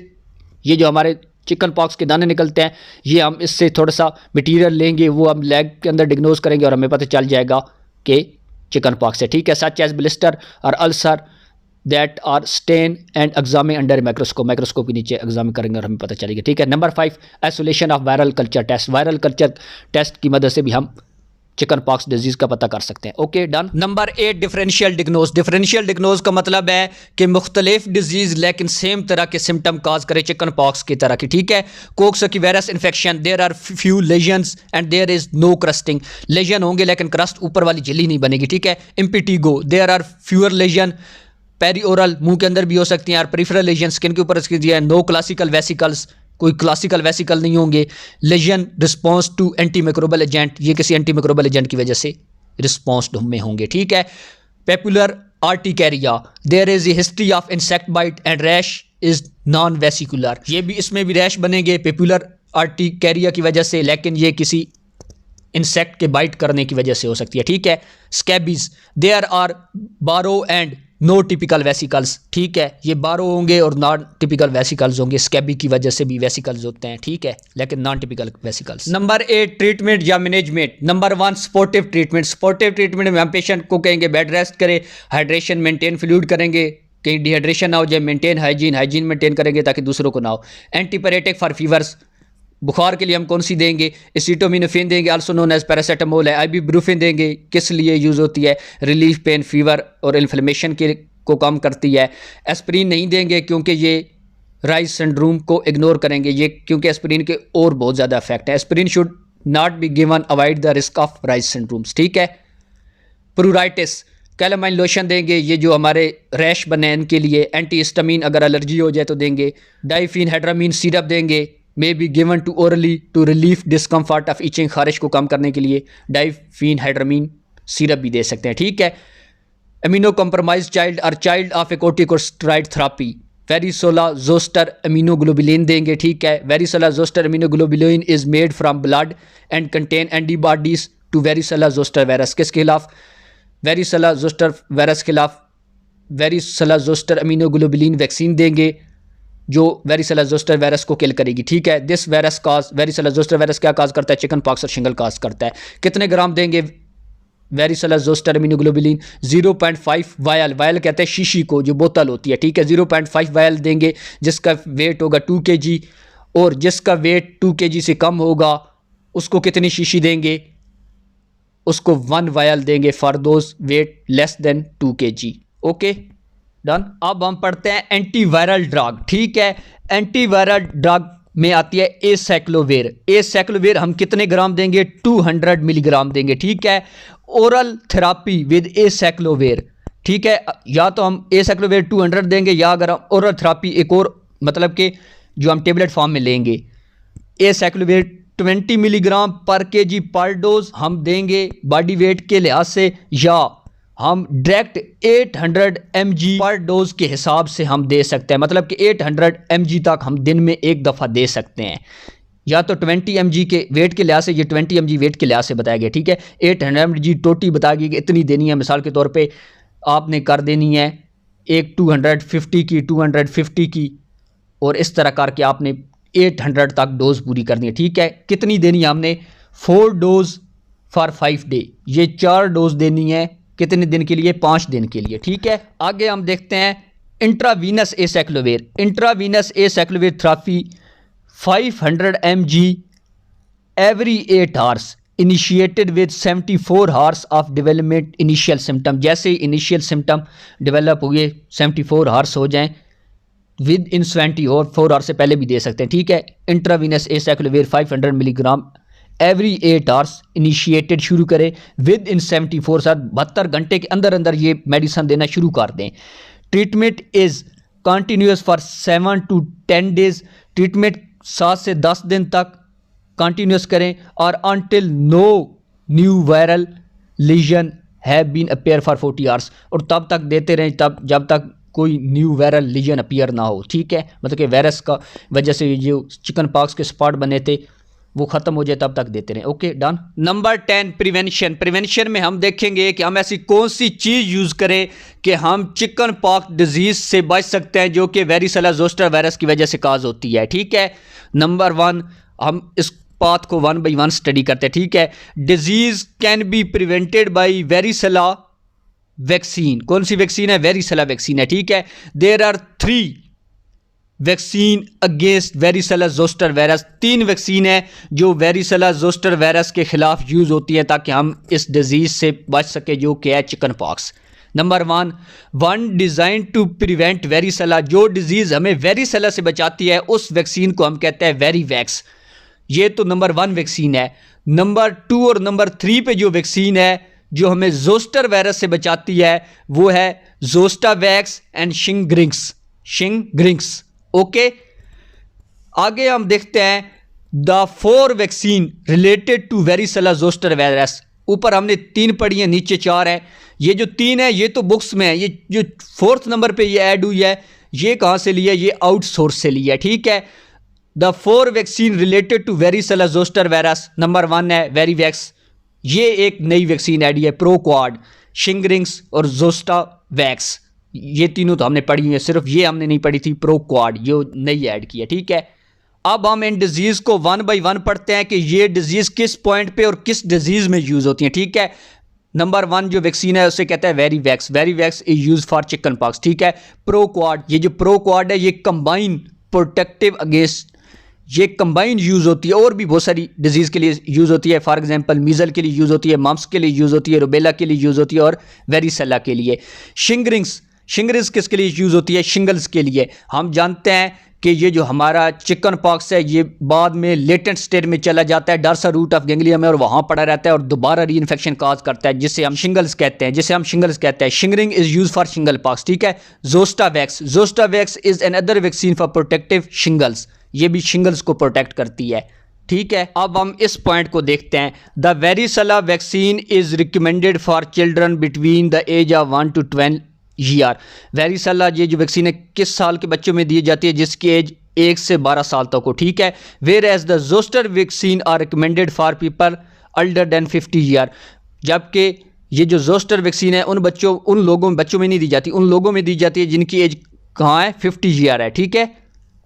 ये जो हमारे चिकन पॉक्स के दाने निकलते हैं, ये हम इससे थोड़ा सा मटीरियल लेंगे, वो हम लैग के अंदर डिग्नोज करेंगे और हमें पता चल जाएगा कि चिकन पॉक्स है, ठीक है। सच एज ब्लिस्टर और ulcer that are stain and examine under microscope. Microscope के नीचे एग्जामिन करेंगे और हमें पता चलेगा, ठीक है। Number 5 isolation of viral culture test. Viral culture test की मदद से भी हम चिकन पॉक्स डिजीज का पता कर सकते हैं। Okay done. Number 8 differential diagnose. Differential diagnose का मतलब है कि मुख्तलिफ डिजीज लेकिन सेम तरह के सिम्टम काज करे चिकन पॉक्स की तरह की, ठीक है। Coxsackie virus infection, there are few lesions and there is no crusting. Lesion होंगे लेकिन क्रस्ट ऊपर वाली झिल्ली नहीं बनेगी, ठीक है। इम्पिटिगो, देयर आर फ्यूअर लेजन, पेरीओरल मुंह के अंदर भी हो सकती हैं, और पेरिफेरल लेजन स्किन के ऊपर इसकी दिया है। नो क्लासिकल वेसिकल्स, कोई क्लासिकल वेसिकल नहीं होंगे। Lesion response to anti microbial agent, ये किसी एंटी माइक्रोबियल एजेंट की वजह से रिस्पॉन्स में होंगे, ठीक है। Papular urticaria, there is a history of insect bite and rash is non vesicular. ये भी, इसमें भी रैश बनेंगे पेपुलर आर्टिकेरिया की वजह से, लेकिन ये किसी इंसेक्ट के बाइट करने की वजह से हो सकती है, ठीक है। स्कैबीज, देयर आर बारो एंड नो टिपिकल वेसिकल्स, ठीक है, ये बारो होंगे और नॉन टिपिकल वेसिकल्स होंगे। स्कैबी की वजह से भी वेसिकल्स होते हैं, ठीक है, लेकिन non typical vesicles. Number 8 treatment या management. Number 1 supportive treatment. Supportive treatment में हम पेशेंट को कहेंगे बेड रेस्ट करे, हाइड्रेशन मेंटेन, फ्लूइड करेंगे, कहीं डिहाइड्रेशन ना हो जाए, मेंटेन हाइजीन मेंटेन करेंगे ताकि दूसरों को ना हो। एंटीपायरेटिक फॉर फीवर्स, बुखार के लिए हम कौन सी देंगे, एसिटोमिनोफेन देंगे, आल्सो नोन एज पैरासीटामोल है। आइबुप्रोफेन देंगे, किस लिए यूज़ होती है, रिलीफ पेन, फीवर और इन्फ्लेमेशन के को कम करती है। एस्प्रिन नहीं देंगे क्योंकि ये राइज सिंड्रोम को इग्नोर करेंगे, ये क्योंकि एस्प्रिन के और बहुत ज़्यादा इफेक्ट है। Aspirin should not be given, avoid the risk of rise syndromes, ठीक है। प्रूराइटिस, कैलामाइन लोशन देंगे, ये जो हमारे रैश बने इनके लिए। एंटीहिस्टामिन, अगर एलर्जी हो जाए तो देंगे। डाइफिनहाइड्रामीन सिरप देंगे, may be given to orally to relief discomfort of itching, खारिश को कम करने के लिए डाइफिनहाइड्रामीन सिरप भी दे सकते हैं, ठीक है। अमीनो कॉम्प्रोमाइज चाइल्ड और child of a corticosteroid therapy, varicella zoster immunoglobulin देंगे, ठीक है। Varicella zoster immunoglobulin is made from blood and contain antibodies to varicella zoster virus. किसके खिलाफ, वेरिसोला जोस्टर वायरस के खिलाफ वेरिसोला जोस्टर अमीनोग्लोबुलिन वैक्सीन देंगे। जो वेरिसेला जोस्टर वायरस को किल करेगी, ठीक है। This virus cause, varicella zoster virus क्या काज करता है? चिकन पॉक्स और शिंगल काज करता है। कितने ग्राम देंगे varicella zoster immunoglobulin? 0.5 vial, vial कहते हैं शीशी को, जो बोतल होती है, ठीक है। 0.5 वायल देंगे, जिसका वेट होगा 2 kg, और जिसका वेट 2 kg से कम होगा उसको कितनी शीशी देंगे? उसको 1 वायल देंगे for those weight less than 2 kg। Okay, done. अब हम पढ़ते हैं एंटीवायरल ड्रग, ठीक है। एंटीवायरल ड्रग में आती है एसाइक्लोविर। एसाइक्लोविर हम कितने ग्राम देंगे? 200 मिलीग्राम देंगे, ठीक है। ओरल थेरापी विद एसाइक्लोविर, ठीक है। या तो हम एसाइक्लोविर 200 देंगे, या अगर हम ओरल थेरापी एक और, मतलब कि जो हम टेबलेट फॉर्म में लेंगे, एसाइक्लोविर 20 मिलीग्राम पर केजी पर डोज हम देंगे बॉडी वेट के लिहाज से, या हम डायरेक्ट 800 mg पर डोज के हिसाब से हम दे सकते हैं, मतलब कि 800 mg तक हम दिन में एक दफ़ा दे सकते हैं। या तो 20 mg के वेट के लिहाज से, ये 20 mg वेट के लिहाज से बताया गया, ठीक है। 800 mg टोटी बताया गया कि इतनी देनी है। मिसाल के तौर पे आपने कर देनी है एक 250 की, 250 की, और इस तरह करके आपने 800 तक डोज पूरी करनी है, ठीक है। कितनी देनी है हमने? 4 डोज फॉर 5 डे, ये 4 डोज देनी है। कितने दिन के लिए? 5 दिन के लिए, ठीक है। आगे हम देखते हैं intravenous acyclovir. Intravenous acyclovir therapy 500 mg every 8 hours initiated with 74 hours of development initial symptom. जैसे इनिशियल सिम्टम डेवलप हुए 74 आवर्स हो जाएं, विद इन 74 आवर्स से पहले भी दे सकते हैं, ठीक है। Intravenous acyclovir 500 milligram every 8 hours initiated शुरू करें, विद इन 74 72 घंटे के अंदर अंदर ये मेडिसिन देना शुरू कर दें। Treatment is continues for 7 to 10 days. Treatment 7 से 10 दिन तक कंटिन्यूस करें, और until no new viral lesion have been appear for 40 hours, और तब तक देते रहें तब जब तक कोई न्यू वायरल लीजन अपीयर ना हो, ठीक है। मतलब कि वायरस का वजह से जो चिकन पॉक्स के स्पॉट बने थे वो ख़त्म हो जाए तब तक देते रहें। Okay, done. Number 10 prevention. Prevention में हम देखेंगे कि हम ऐसी कौन सी चीज़ यूज़ करें कि हम चिकन पॉक्स डिजीज़ से बच सकते हैं, जो कि वेरिसेला जोस्टर वायरस की वजह से काज होती है, ठीक है। नंबर 1, हम इस पाथ को 1 by 1 स्टडी करते हैं, ठीक है। Disease can be prevented by varicella vaccine. कौन सी वैक्सीन है? वेरिसेला वैक्सीन है, ठीक है। There are 3 vaccine against varicella zoster virus. 3 vaccine है जो वेरिसेला जोस्टर वायरस के खिलाफ यूज़ होती है ताकि हम इस डिजीज़ से बच सके, जो कि है chicken pox. Number 1 design to prevent varicella. जो डिजीज़ हमें वेरिसेला से बचाती है उस वैक्सीन को हम कहते हैं वेरीवैक्स। ये तो नंबर 1 वैक्सीन है। नंबर 2 और नंबर 3 पे जो वैक्सीन है जो हमें जोस्टर वायरस से बचाती है वो है जोस्टावैक्स एंड शिंग्रिंग्स। ओके, आगे हम देखते हैं the 4 vaccine related to varicella zoster virus. ऊपर हमने 3 पढ़ी है, नीचे 4 है। ये जो 3 है ये तो बुक्स में है, ये जो 4th नंबर पे ये ऐड हुई है ये कहाँ से लिया? ये आउटसोर्स से लिया है, ठीक है। The 4 vaccine related to varicella zoster virus. Number 1 है वेरीवैक्स, ये एक नई वैक्सीन ऐड है। प्रोक्वाड, शिंग्रिंग्स और जोस्टावैक्स, ये तीनों तो हमने पढ़ी है, सिर्फ ये हमने नहीं पढ़ी थी प्रोक्वाड, ये नई ऐड की है, ठीक है। अब हम इन डिजीज़ को 1 by 1 पढ़ते हैं कि ये डिजीज़ किस पॉइंट पे और किस डिजीज़ में यूज़ होती है, ठीक है। नंबर 1 जो वैक्सीन है उसे कहते हैं Varivax. Varivax is use for chicken pox, ठीक है। प्रोक्वाड, ये जो प्रोक्वाड है ये कंबाइन प्रोटेक्टिव अगेंस्ट, ये कंबाइन यूज़ होती है और भी बहुत सारी डिजीज़ के लिए यूज़ होती है। फॉर एग्जांपल मीज़ल के लिए यूज़ होती है, मम्प्स के लिए यूज़ होती है, रुबेला के लिए यूज़ होती है और वेरिसेला के लिए। शिंग्रिंग्स किसके लिए यूज़ होती है? शिंगल्स के लिए। हम जानते हैं कि ये जो हमारा चिकन पॉक्स है ये बाद में लेटेंट स्टेट में चला जाता है डॉर्सल रूट ऑफ गैंग्लिया में और वहाँ पड़ा रहता है और दोबारा री इन्फेक्शन काज करता है जिसे हम शिंगल्स कहते हैं। Shingrix is use for shingle pox, ठीक है। Zostavax is another vaccine for protective shingles, ये भी शिंगल्स को प्रोटेक्ट करती है, ठीक है। अब हम इस पॉइंट को देखते हैं। The varicella vaccine is recommended for children between the age of 1 to 12 year. Varicella ये जो वैक्सीन है किस साल के बच्चों में दी जाती है? जिसकी एज 1 से 12 साल तक हो, ठीक है। Whereas the zoster vaccine are recommended for people older than 50 year. जबकि ये जो जोस्टर वैक्सीन है उन बच्चों में नहीं दी जाती, उन लोगों में दी जाती है जिनकी एज कहाँ है? 50 ईयर है, ठीक है।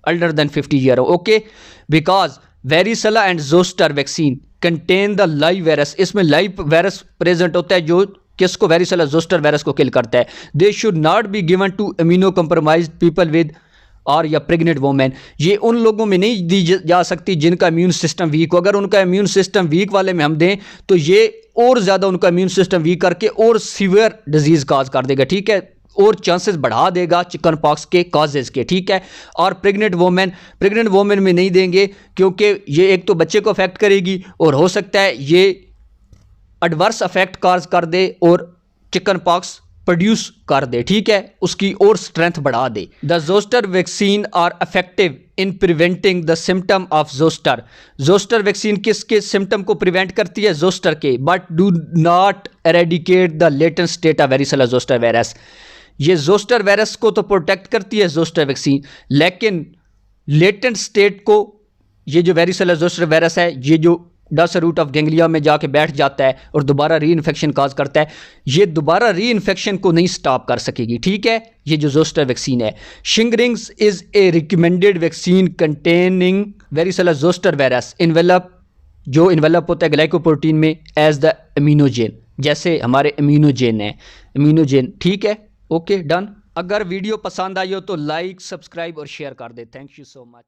older than 50 year. Okay, because varicella and zoster vaccine contain the live virus. इसमें live virus present होता है जो किसको, varicella zoster virus को किल करता है. They should not be given to immunocompromised people with और या प्रेग्नेंट वोमेन. ये उन लोगों में नहीं दी जा सकती जिनका इम्यून सिस्टम वीक हो. अगर उनका इम्यून सिस्टम वीक वाले में हम दें तो ये और ज़्यादा उनका इम्यून सिस्टम वीक करके और सीवियर डिजीज़ काज कर देगा. ठीक है, और चांसेस बढ़ा देगा चिकन पॉक्स के काजेज़ के. ठीक है, और प्रेग्नेंट वोमेन में नहीं देंगे क्योंकि ये एक तो बच्चे को अफेक्ट करेगी और हो सकता है ये एडवर्स अफेक्ट काज कर दे और चिकन पॉक्स प्रोड्यूस कर दे. ठीक है, उसकी और स्ट्रेंथ बढ़ा दे. The zoster vaccine are effective in preventing the symptom of zoster. Zoster vaccine किसके सिम्टम को प्रिवेंट करती है, जोस्टर के, but do not eradicate the latent state of varicella zoster virus. ये जोस्टर वायरस को तो प्रोटेक्ट करती है जोस्टर वैक्सीन, लेकिन लेटेंट स्टेट को ये जो वेरिसेला जोस्टर वायरस है ये जो डस रूट ऑफ गैंग्लिया में जाके बैठ जाता है और दोबारा री इन्फेक्शन काज करता है, ये दोबारा री इन्फेक्शन को नहीं स्टॉप कर सकेगी. ठीक है, ये जो जोस्टर वैक्सीन है. Shingrix is a recommended vaccine containing varicella zoster virus जो इन्वेलप होता है ग्लाइकोप्रोटीन में एज द इम्यूनोजेन, जैसे हमारे इम्यूनोजेन. ठीक है, ओके, डन. अगर वीडियो पसंद आई हो तो लाइक, सब्सक्राइब और शेयर कर दे. Thank you so much.